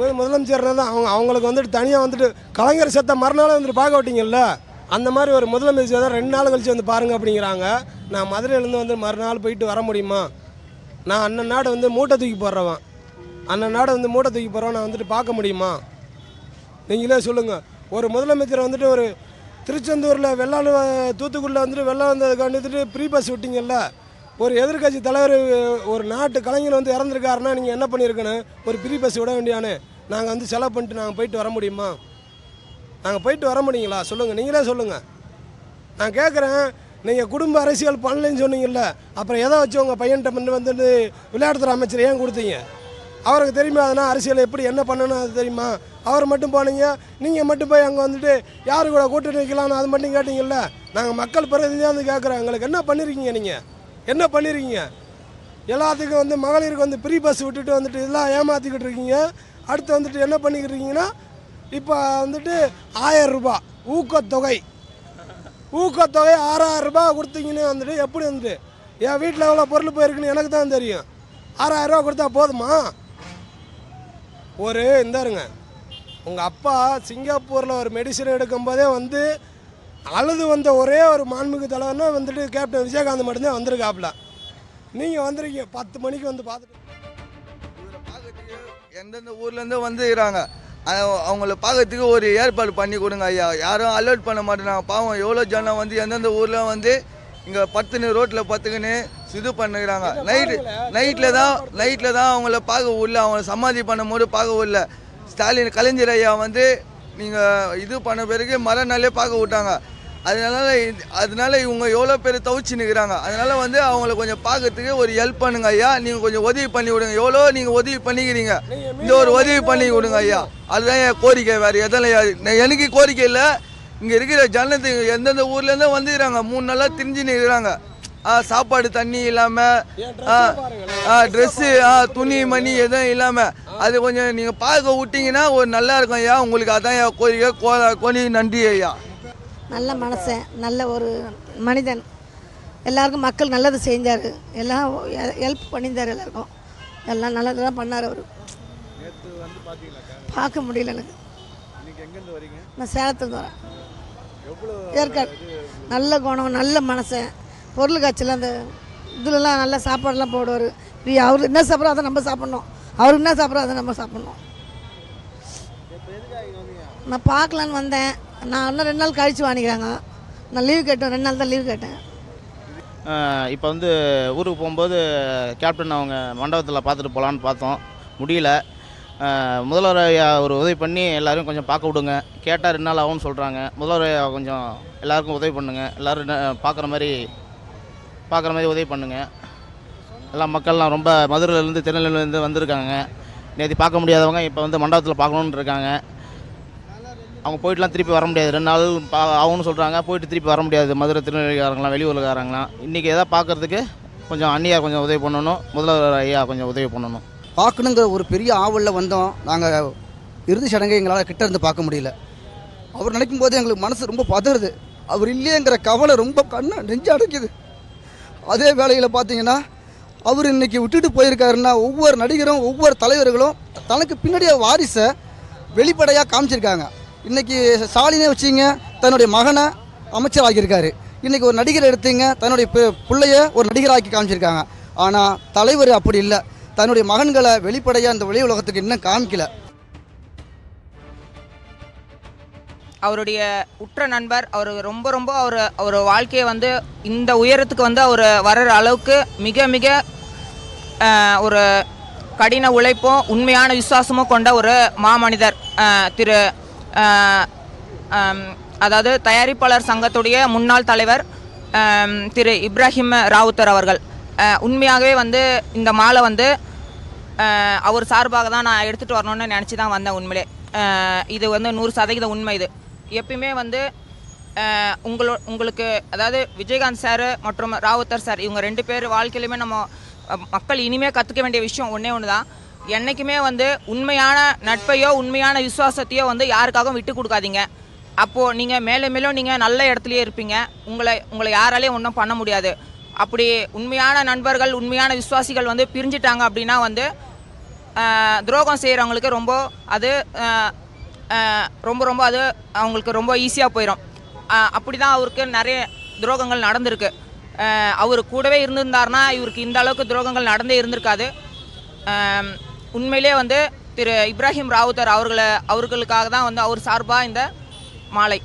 போய் முதலமைச்சர்னா தான் அவங்களுக்கு வந்துட்டு தனியாக வந்துட்டு கலைஞர் செத்த மறுநாளே வந்துட்டு பார்க்க விட்டீங்கல்ல, அந்த மாதிரி ஒரு முதலமைச்சர் தான் 2 நாள் கழிச்சு வந்து பாருங்கள் அப்படிங்கிறாங்க. நான் மதுரையிலேருந்து வந்து மறுநாள் போயிட்டு வர முடியுமா? நான் அண்ணன் நாடு வந்து மூட்டை தூக்கி போடுறவன், அண்ணன் நாடு வந்து மூட்டை தூக்கி போடுறவன் நான் வந்துட்டு பார்க்க முடியுமா? நீங்களே சொல்லுங்கள். ஒரு முதலமைச்சர் வந்துட்டு ஒரு திருச்செந்தூரில் தூத்துக்குடியில் வந்துட்டு வெள்ளம் வந்ததுக்கு வந்துட்டு ப்ரீ பஸ் விட்டீங்கல்ல, ஒரு எதிர்கட்சி தலைவர் ஒரு நாட்டு கலைஞர் வந்து இறந்துருக்காருன்னா நீங்கள் என்ன பண்ணியிருக்கணும்? ஒரு ப்ரீ பஸ் விட வேண்டியானு. நாங்கள் வந்து செலவு பண்ணிட்டு நாங்கள் போயிட்டு வர முடியுமா? நாங்கள் போயிட்டு வர முடியுங்களா? சொல்லுங்கள், நீங்களே சொல்லுங்கள். நான் கேட்குறேன், நீங்கள் குடும்ப அரசியல் பண்ணலைன்னு சொன்னீங்கல்ல, அப்புறம் எதை வச்சு உங்கள் பையன்கிட்ட வந்துட்டு விளையாட்டுத்துறை அமைச்சர் ஏன் கொடுத்தீங்க? அவருக்கு தெரியுமா அதனால் அரசியல் எப்படி என்ன பண்ணணும் அது தெரியுமா? அவர் மட்டும் போனீங்க, நீங்கள் மட்டும் போய் அங்கே வந்துட்டு யாரு கூட கூட்டணி வைக்கலான்னு அது மட்டும் கேட்டீங்கல்ல. நாங்கள் மக்கள் பிரதிநிதியாக வந்து கேட்குறோம், எங்களுக்கு என்ன பண்ணியிருக்கீங்க? நீங்கள் என்ன பண்ணியிருக்கீங்க? எல்லாத்துக்கும் வந்து மகளிருக்கு வந்து ஃப்ரீ பஸ் விட்டுட்டு வந்துட்டு இதெல்லாம் ஏமாற்றிக்கிட்டு இருக்கீங்க. அடுத்து வந்துட்டு என்ன பண்ணிக்கிட்டு இருக்கீங்கன்னா, இப்போ வந்துட்டு 1000 ரூபாய் ஊக்கத்தொகை 6000 ரூபாய் கொடுத்தீங்கன்னு வந்துட்டு எப்படி வந்துட்டு என் வீட்டில் எவ்வளோ பொருள் போயிருக்குன்னு எனக்கு தான் தெரியும். 6000 ரூபா கொடுத்தா போதுமா? ஒரு இந்தாருங்க, உங்கள் அப்பா சிங்கப்பூரில் ஒரு மெடிசன் எடுக்கும்போதே வந்து அழுது வந்த ஒரே ஒரு மாண்புமிகு தலைவர்னா வந்துட்டு கேப்டன் விஜயகாந்த் மட்டும்தான் வந்திருக்காப்புல. நீங்கள் வந்துருக்கீங்க 10 மணிக்கு வந்து பார்த்துட்டு பார்க்கறதுக்கு எந்தெந்த ஊர்லேருந்து வந்துக்கிறாங்க, அவங்கள பார்க்கறதுக்கு ஒரு ஏற்பாடு பண்ணி கொடுங்க ஐயா. யாரும் அலர்ட் பண்ண மாட்டேனாங்க. பாவம் எவ்வளோ ஜனம் வந்து எந்தெந்த ஊரில் வந்து இங்கே ரோட்டில் பத்துக்குன்னு இது பண்ணுறாங்க. நைட்டில் தான் அவங்கள பார்க்க உள்ள, அவங்கள சமாதி பண்ணும்போது பார்க்க உள்ள. ஸ்டாலின் கலைஞர் ஐயா வந்து நீங்கள் இது பண்ண பிறகு மறுநாளே பார்க்க விட்டாங்க. அதனால இவங்க எவ்வளோ பேர் தவிச்சு நிற்கிறாங்க. அதனால வந்து அவங்கள கொஞ்சம் பார்க்கறதுக்கு ஒரு ஹெல்ப் பண்ணுங்க ஐயா. நீங்கள் கொஞ்சம் உதவி பண்ணி விடுங்க. எவ்வளோ நீங்கள் உதவி பண்ணிக்கிறீங்க, இந்த ஒரு உதவி பண்ணி விடுங்க ஐயா. அதுதான் என் கோரிக்கை, வேறு எதில் எனக்கு கோரிக்கை இல்லை. இங்கே இருக்கிற ஜனத்துக்கு எந்தெந்த ஊர்லேருந்தோ வந்துக்கிறாங்க, 3 நாளாக திரிஞ்சு நிற்கிறாங்க. சாப்பாடு தண்ணி இல்லாமல், ட்ரெஸ்ஸு துணி மணி எதுவும் இல்லாமல், அது கொஞ்சம் நீங்கள் பார்க்க விட்டிங்கன்னா ஒரு நல்லா இருக்கும் ஐயா. உங்களுக்கு அதான் என் கோரிக்கை. நன்றி ஐயா. நல்ல மனுஷன், நல்ல ஒரு மனிதன், எல்லாருக்கும் மக்கள் நல்லது செஞ்சார், எல்லாம் ஹெல்ப் பண்ணியிருந்தார் எல்லாருக்கும், எல்லாம் நல்லது தான் பண்ணார் அவர். பார்க்க முடியல எனக்கு. நான் சேலத்துலேருந்து வரேன், ஏற்காடு. நல்ல குணம், நல்ல மனுஷன், பொருள் காய்ச்சல் அந்த இதுலலாம் நல்ல சாப்பாடெல்லாம் போடுவார். அவர் என்ன சாப்பிட்றோம் அதை நம்ம சாப்பிட்ணும், அவர் என்ன சாப்பிட்றோம் அதை நம்ம சாப்பிட்ணும். நான் பார்க்கலான்னு வந்தேன். நான் இன்னும் 2 நாள் கழித்து வாங்கிக்கிறாங்க. நான் லீவு கேட்டேன், 2 நாள் தான் லீவு கேட்டேன். இப்போ வந்து ஊருக்கு போகும்போது கேப்டன் அவங்க மண்டபத்தில் பார்த்துட்டு போகலான்னு பார்த்தோம், முடியல. முதல்வர் ஐயா ஒரு உதவி பண்ணி எல்லோரும் கொஞ்சம் பார்க்க விடுங்க. கேட்டால் 2 நாள் ஆகும்னு சொல்கிறாங்க. முதல்வர் ஐயா கொஞ்சம் எல்லாருக்கும் உதவி பண்ணுங்கள். எல்லோரும் பார்க்குற மாதிரி உதவி பண்ணுங்கள். எல்லா மக்கள்லாம் ரொம்ப மதுரையிலேருந்து திருநெல்வேலியிலேருந்து வந்திருக்காங்க. நேற்று பார்க்க முடியாதவங்க இப்போ வந்து மண்டபத்தில் பார்க்கணுன்னு இருக்காங்க. அவங்க போயிட்டுலாம் திருப்பி வர முடியாது, 2 நாள் ஆகும்னு சொல்கிறாங்க. போயிட்டு திருப்பி வர முடியாது. மதுரை திருநெல்வேலிக்காரங்களாம் வெளியூருக்காரங்களாம் இன்றைக்கி எதாவது பார்க்குறதுக்கு கொஞ்சம் அண்ணியார் கொஞ்சம் உதவி பண்ணணும், முதல்வர் ஐயா கொஞ்சம் உதவி பண்ணணும். பார்க்கணுங்கிற ஒரு பெரிய ஆவலில் வந்தோம். நாங்கள் இறுதி சடங்கை எங்களால் கிட்ட இருந்து பார்க்க முடியல. அவர் நினைக்கும் போது எங்களுக்கு மனசு ரொம்ப பதறுது. அவர் இல்லையங்கிற கவலை ரொம்ப நெஞ்சு அடைக்குது. அதே வேளையில் பார்த்தீங்கன்னா அவர் இன்றைக்கி விட்டுட்டு போயிருக்காருன்னா ஒவ்வொரு நடிகரும் ஒவ்வொரு தலைவர்களும் தனக்கு பின்னாடிய வாரிசை வெளிப்படையாக காமிச்சிருக்காங்க. இன்றைக்கி ஸ்டாலினே வச்சிங்க தன்னுடைய மகனை அமைச்சர் ஆகியிருக்காரு. இன்றைக்கி ஒரு நடிகர் எடுத்தீங்க தன்னுடைய பிள்ளைய ஒரு நடிகராக்கி காமிச்சிருக்காங்க. ஆனால் தலைவர் அப்படி இல்லை, தன்னுடைய மகன்களை வெளிப்படையாக அந்த வெளி உலகத்துக்கு இன்னும் காமிக்கல. அவருடைய உற்ற நண்பர், அவர் ரொம்ப அவர் வாழ்க்கையை வந்து இந்த உயரத்துக்கு வந்து அவர் வர்ற அளவுக்கு மிக மிக ஒரு கடின உழைப்பும் உண்மையான விசுவாசமும் கொண்ட ஒரு மாமனிதர் திரு அதாவது தயாரிப்பாளர் சங்கத்துடைய முன்னாள் தலைவர் திரு இப்ராஹிம் ராவுத்தர் அவர்கள். உண்மையாகவே வந்து இந்த மாலை வந்து அவர் சார்பாக தான் நான் எடுத்துகிட்டு வரணும்னு நினச்சி தான் வந்தேன். உண்மையிலே இது வந்து 100% உண்மை. இது எப்பயுமே வந்து உங்களுக்கு அதாவது விஜயகாந்த் சார் மற்றும் ராவுத்தர் சார் இவங்க 2 பேர் வாழ்க்கையிலுமே நம்ம மக்கள் இனிமேல் கற்றுக்க வேண்டிய விஷயம் ஒன்று தான். என்றைக்குமே வந்து உண்மையான நட்பையோ உண்மையான விசுவாசத்தையோ வந்து யாருக்காகவும் விட்டு கொடுக்காதீங்க. அப்போது நீங்கள் மேலும் மேலும் நீங்கள் நல்ல இடத்துலையே இருப்பீங்க. உங்களை யாராலையும் ஒன்றும் பண்ண முடியாது. அப்படி உண்மையான நண்பர்கள் உண்மையான விசுவாசிகள் வந்து பிரிஞ்சிட்டாங்க அப்படின்னா வந்து துரோகம் செய்கிறவங்களுக்கு ரொம்ப அது ரொம்ப ரொம்ப அது அவங்களுக்கு ரொம்ப ஈஸியாக போயிடும். அப்படி தான் அவருக்கு நிறைய துரோகங்கள் நடந்திருக்கு. அவர் கூடவே இருந்திருந்தாருன்னா இவருக்கு இந்த அளவுக்கு துரோகங்கள் நடந்தே இருந்திருக்காது. உண்மையிலே வந்து திரு இப்ராஹிம் ராவுத்தர் அவர்களுக்காக தான் வந்து அவர் சார்பாக இந்த மாலை.